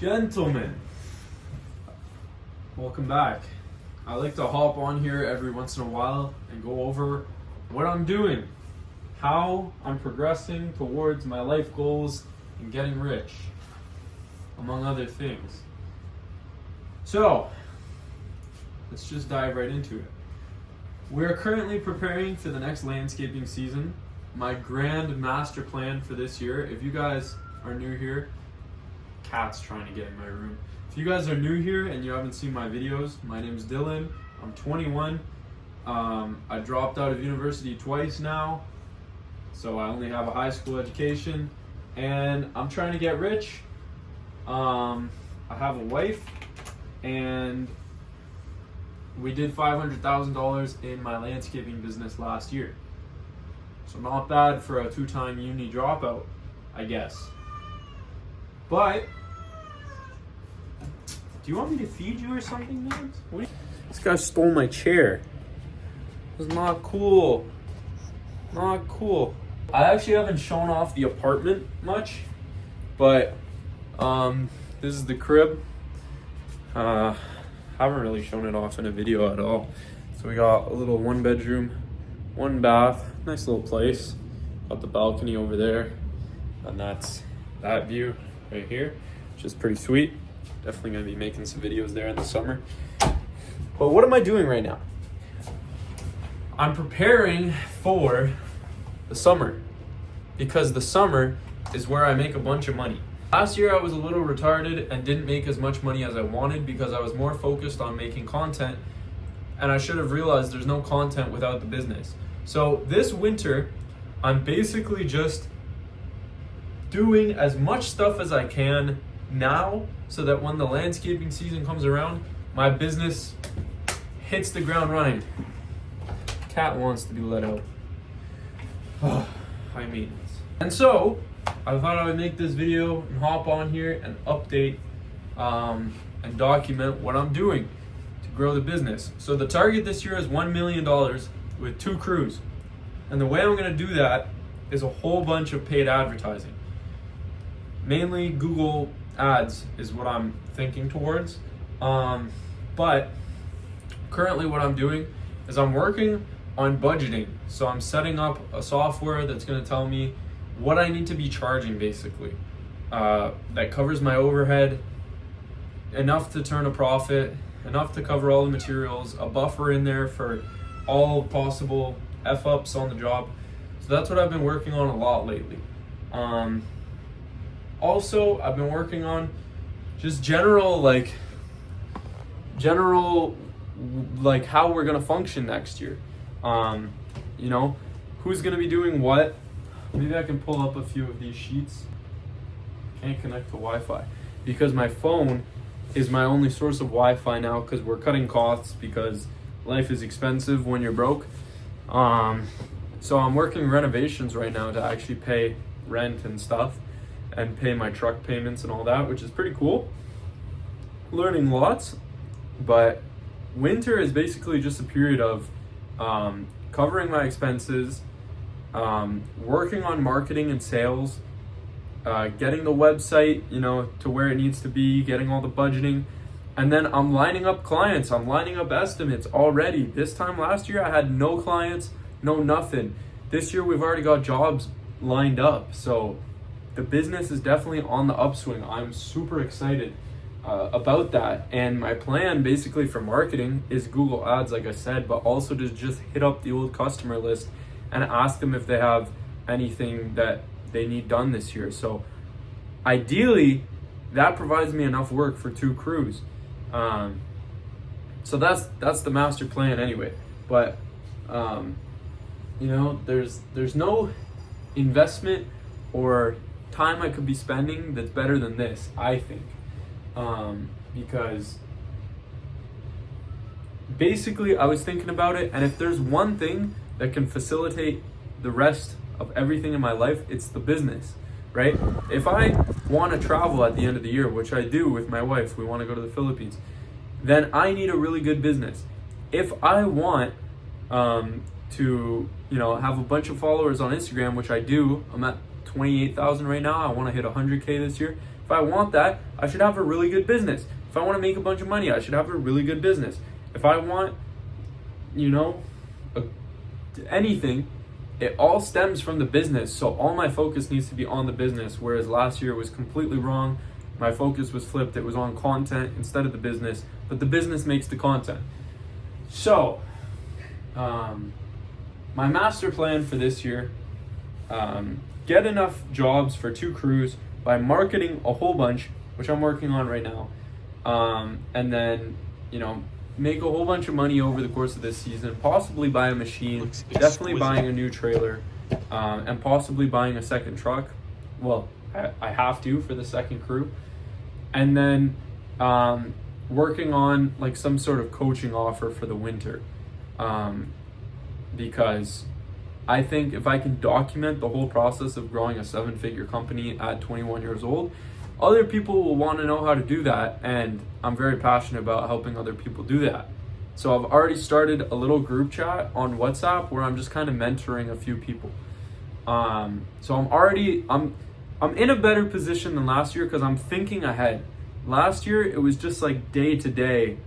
Gentlemen, welcome back. I like to hop on here every once in a while and go over what I'm doing, how I'm progressing towards my life goals and getting rich, among other things. So, let's just dive right into it. We are currently preparing for the next landscaping season. My grand master plan for this year, if you guys are new here, cat's trying to get in my room. If you guys are new here and you haven't seen my videos, my name's Dylan. I'm 21. I dropped out of university twice now, so I only have a high school education, and I'm trying to get rich. I have a wife, and we did $500,000 in my landscaping business last year. So not bad for a two-time uni dropout, I guess. But, do you want me to feed you or something, man? This guy stole my chair. This is not cool. Not cool. I actually haven't shown off the apartment much, but this is the crib. Haven't really shown it off in a video at all. So we got a little 1-bedroom, 1 bath, nice little place. Got the balcony over there, and that's that view right here, which is pretty sweet. Definitely gonna be making some videos there in the summer. But what am I doing right now? I'm preparing for the summer, because the summer is where I make a bunch of money. Last year I was a little retarded and didn't make as much money as I wanted because I was more focused on making content, and I should have realized there's no content without the business. So this winter, I'm basically just doing as much stuff as I can now so that when the landscaping season comes around, my business hits the ground running. Cat wants to be let out. High maintenance. And so, I thought I would make this video and hop on here and update and document what I'm doing to grow the business. So the target this year is $1 million with 2 crews. And the way I'm gonna do that is a whole bunch of paid advertising. Mainly Google ads is what I'm thinking towards. But currently what I'm doing is I'm working on budgeting. So I'm setting up a software that's gonna tell me what I need to be charging, basically. That covers my overhead, enough to turn a profit, enough to cover all the materials, a buffer in there for all possible F-ups on the job. So that's what I've been working on a lot lately. Also, I've been working on just general how we're gonna function next year. You know, who's gonna be doing what. Maybe I can pull up a few of these sheets. Can't connect to Wi-Fi because my phone is my only source of Wi-Fi now, because we're cutting costs because life is expensive when you're broke. So I'm working renovations right now to actually pay rent and stuff and pay my truck payments and all that, which is pretty cool. Learning lots, but winter is basically just a period of covering my expenses, working on marketing and sales, getting the website, to where it needs to be, getting all the budgeting, and then I'm lining up clients. I'm lining up estimates already. This time last year, I had no clients, no nothing. This year, we've already got jobs lined up. So the business is definitely on the upswing. I'm super excited about that. And my plan basically for marketing is Google Ads, like I said, but also to just hit up the old customer list and ask them if they have anything that they need done this year. So ideally, that provides me enough work for 2 crews. So that's the master plan anyway. But there's no investment or time I could be spending that's better than this, I think. Because basically I was thinking about it, and if there's one thing that can facilitate the rest of everything in my life, it's the business, right? If I want to travel at the end of the year, which I do with my wife, we want to go to the Philippines, then I need a really good business. If I want to have a bunch of followers on Instagram, which I do, I'm at 28,000 right now. I want to hit 100K this year. If I want that, I should have a really good business. If I want to make a bunch of money, I should have a really good business. If I want, anything, it all stems from the business. So all my focus needs to be on the business, whereas last year was completely wrong. My focus was flipped. It was on content instead of the business, but the business makes the content. So, my master plan for this year, get enough jobs for 2 crews by marketing a whole bunch, which I'm working on right now, and then, make a whole bunch of money over the course of this season, possibly buy a machine, definitely buying a new trailer, and possibly buying a second truck. Well, I have to for the second crew. And then working on like some sort of coaching offer for the winter, because I think if I can document the whole process of growing a 7-figure company at 21 years old, other people will want to know how to do that, and I'm very passionate about helping other people do that. So I've already started a little group chat on WhatsApp where I'm just kind of mentoring a few people. So I'm in a better position than last year because I'm thinking ahead. Last year it was just like day to day,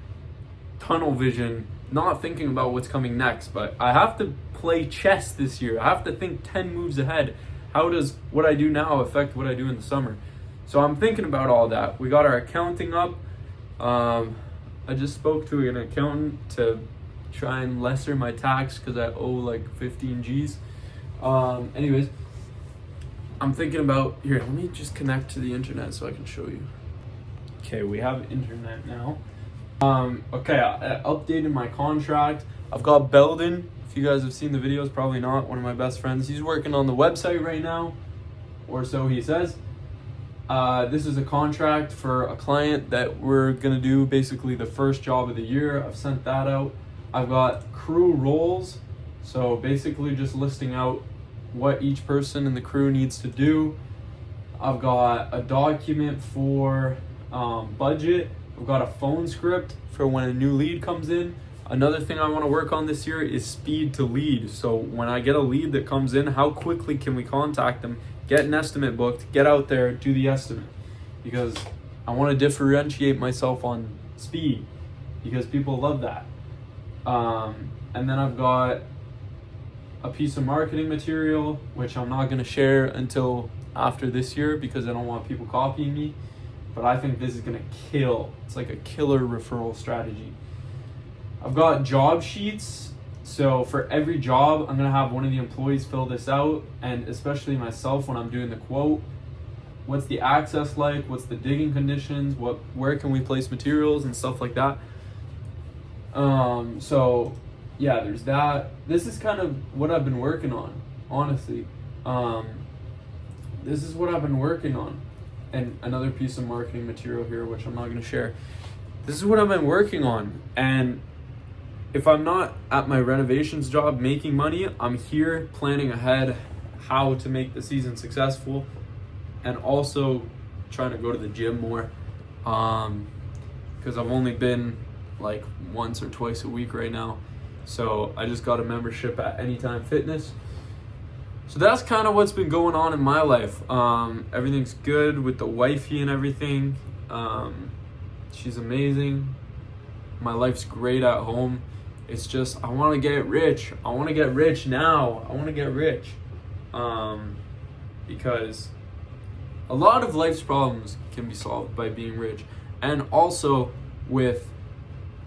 tunnel vision, not thinking about what's coming next. But I have to play chess this year. I have to think 10 moves ahead. How does what I do now affect what I do in the summer? So I'm thinking about all that. We got our accounting up. I just spoke to an accountant to try and lesser my tax because I owe like 15 G's. Anyways, I'm thinking about, here, let me just connect to the internet so I can show you. Okay, we have internet now. Okay, I updated my contract. I've got Belden. If you guys have seen the videos, probably not. One of my best friends. He's working on the website right now, or so he says. This is a contract for a client that we're gonna do basically the first job of the year. I've sent that out. I've got crew roles, so basically just listing out what each person in the crew needs to do. I've got a document for budget. I've got a phone script for when a new lead comes in. Another thing I want to work on this year is speed to lead. So when I get a lead that comes in, how quickly can we contact them, get an estimate booked, get out there, do the estimate? Because I want to differentiate myself on speed because people love that. And then I've got a piece of marketing material, which I'm not going to share until after this year because I don't want people copying me. But I think this is going to kill. It's like a killer referral strategy. I've got job sheets. So for every job, I'm going to have one of the employees fill this out, and especially myself when I'm doing the quote. What's the access like? What's the digging conditions? Where can we place materials and stuff like that? So yeah, there's that. This is kind of what I've been working on, honestly. This is what I've been working on. And another piece of marketing material here, which I'm not going to share. This is what I've been working on. And if I'm not at my renovations job making money, I'm here planning ahead how to make the season successful, and also trying to go to the gym more. Because I've only been like once or twice a week right now. So I just got a membership at Anytime Fitness. So that's kind of what's been going on in my life. Everything's good with the wifey and everything. She's amazing. My life's great at home. It's just, I want to get rich. I want to get rich now. I want to get rich. Because a lot of life's problems can be solved by being rich. And also with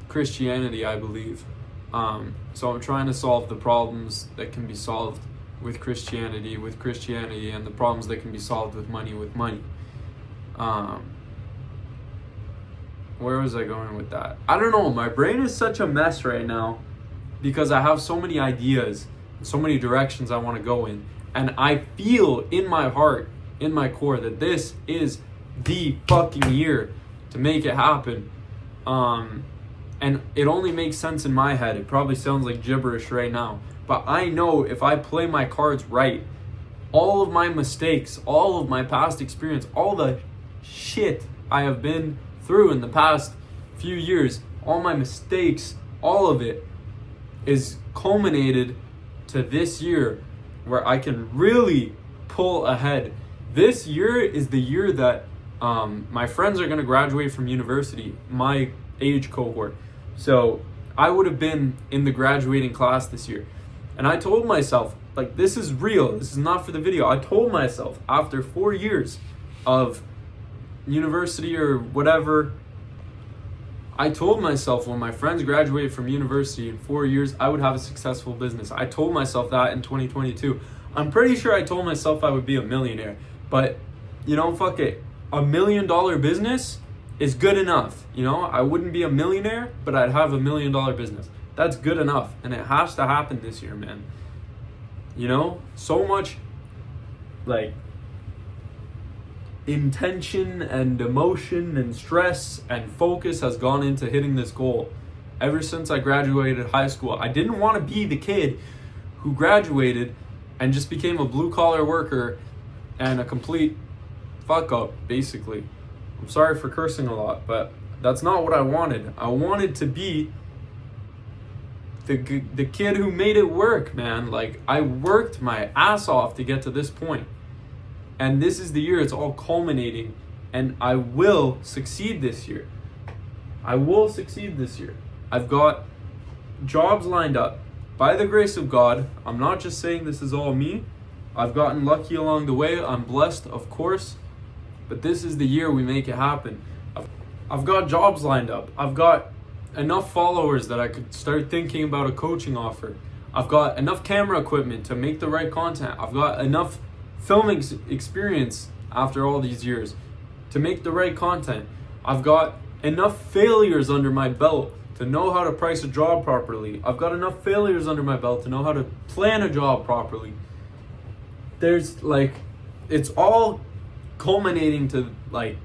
Christianity, I believe. So I'm trying to solve the problems that can be solved with Christianity, and the problems that can be solved with money. Where was I going with that? I don't know. My brain is such a mess right now because I have so many ideas, so many directions I want to go in. And I feel in my heart, in my core, that this is the fucking year to make it happen. And it only makes sense in my head. It probably sounds like gibberish right now. But I know if I play my cards right, all of my mistakes, all of my past experience, all the shit I have been through in the past few years, all my mistakes, all of it is culminated to this year where I can really pull ahead. This year is the year that my friends are going to graduate from university, my age cohort. So I would have been in the graduating class this year. And I told myself, like, this is real. This is not for the video. I told myself after 4 years of university or whatever, I told myself when my friends graduated from university in 4 years, I would have a successful business. I told myself that in 2022. I'm pretty sure I told myself I would be a millionaire. But, you know, fuck it. $1 million business is good enough. You know, I wouldn't be a millionaire, but I'd have $1 million business. That's good enough. And it has to happen this year, man. You know, so much like intention and emotion and stress and focus has gone into hitting this goal. Ever since I graduated high school, I didn't want to be the kid who graduated and just became a blue collar worker and a complete fuck up, basically. I'm sorry for cursing a lot, but that's not what I wanted. I wanted to be the kid who made it work, man. Like, I worked my ass off to get to this point. And this is the year it's all culminating, and I will succeed this year. I will succeed this year. I've got jobs lined up. By the grace of God, I'm not just saying this is all me. I've gotten lucky along the way. I'm blessed, of course. But this is the year we make it happen. I've got jobs lined up. I've got enough followers that I could start thinking about a coaching offer. I've got enough camera equipment to make the right content. I've got enough filming experience after all these years to make the right content. I've got enough failures under my belt to know how to price a job properly. I've got enough failures under my belt to know how to plan a job properly. There's like, it's all culminating to like,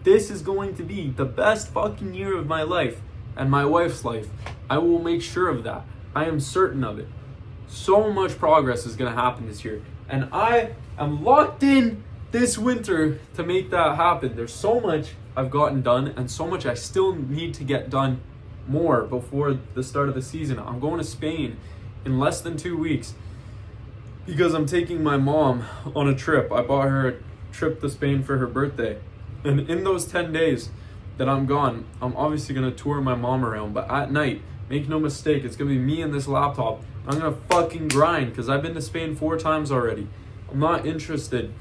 this is going to be the best fucking year of my life and my wife's life. I will make sure of that. I am certain of it. So much progress is going to happen this year. And I am locked in this winter to make that happen. There's so much I've gotten done and so much I still need to get done more before the start of the season. I'm going to Spain in less than 2 weeks because I'm taking my mom on a trip. I bought her a trip to Spain for her birthday. And in those 10 days that I'm gone, I'm obviously going to tour my mom around. But at night, make no mistake, it's going to be me and this laptop. I'm going to fucking grind because I've been to Spain 4 times already. I'm not interested.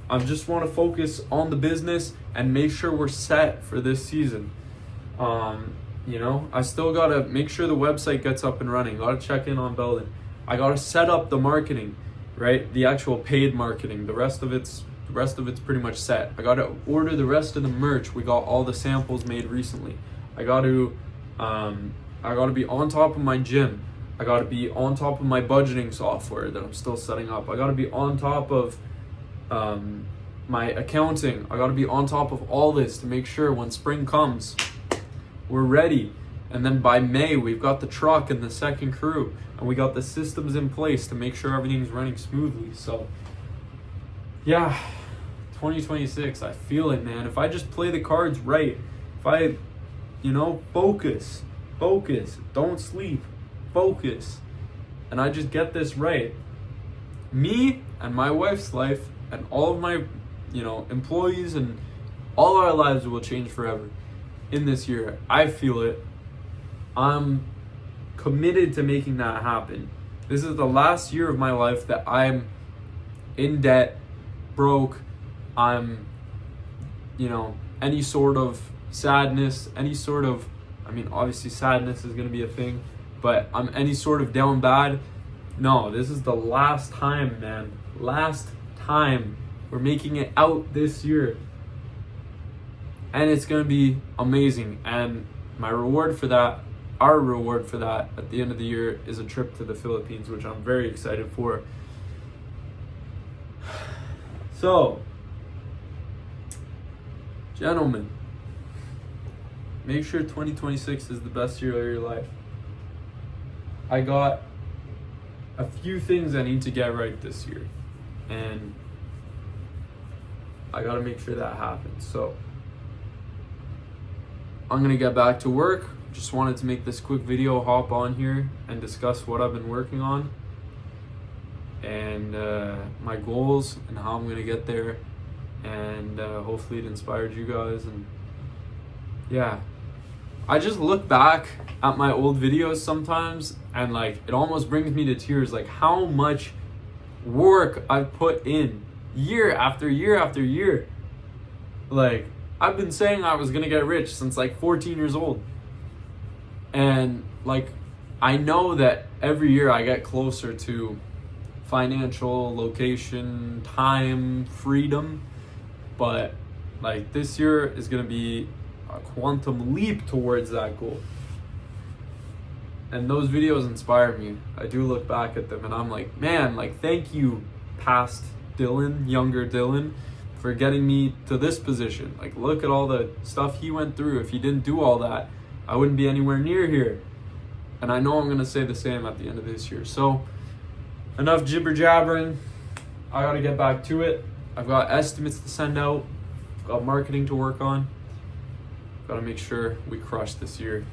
I just want to focus on the business and make sure we're set for this season. You know, I still got to make sure the website gets up and running. Got to check in on Belden. I got to set up the marketing, right? The actual paid marketing. The rest of it's pretty much set. I got to order the rest of the merch. We got all the samples made recently. I got to be on top of my gym. I got to be on top of my budgeting software that I'm still setting up. I got to be on top of my accounting. I got to be on top of all this to make sure when spring comes, we're ready. And then by May, we've got the truck and the second crew, and we got the systems in place to make sure everything's running smoothly. So, yeah, 2026, I feel it, man. If I just play the cards right, if I, focus, don't sleep, focus, and I just get this right, me and my wife's life and all of my, employees and all our lives will change forever in this year. I feel it. I'm committed to making that happen. This is the last year of my life that I'm in debt, broke. I'm, any sort of sadness, obviously sadness is going to be a thing, but I'm any sort of down bad. No, this is the last time, man. Last time. We're making it out this year. And it's going to be amazing. And my reward for that, our reward for that at the end of the year is a trip to the Philippines, which I'm very excited for. So, gentlemen, make sure 2026 is the best year of your life. I got a few things I need to get right this year, and I got to make sure that happens. So, I'm going to get back to work. Just wanted to make this quick video, hop on here and discuss what I've been working on. and my goals and how I'm gonna get there, and hopefully it inspired you guys. And yeah, I just look back at my old videos sometimes and like it almost brings me to tears, like how much work I've put in year after year after year. Like I've been saying I was gonna get rich since like 14 years old, and like I know that every year I get closer to financial, location, time, freedom, but like this year is gonna be a quantum leap towards that goal. And those videos inspire me. I do look back at them and I'm like, man, like thank you, past Dylan, younger Dylan, for getting me to this position. Like look at all the stuff he went through. If he didn't do all that, I wouldn't be anywhere near here. And I know I'm gonna say the same at the end of this year. So enough jibber jabbering. I gotta get back to it. I've got estimates to send out. I've got marketing to work on. Gotta make sure we crush this year.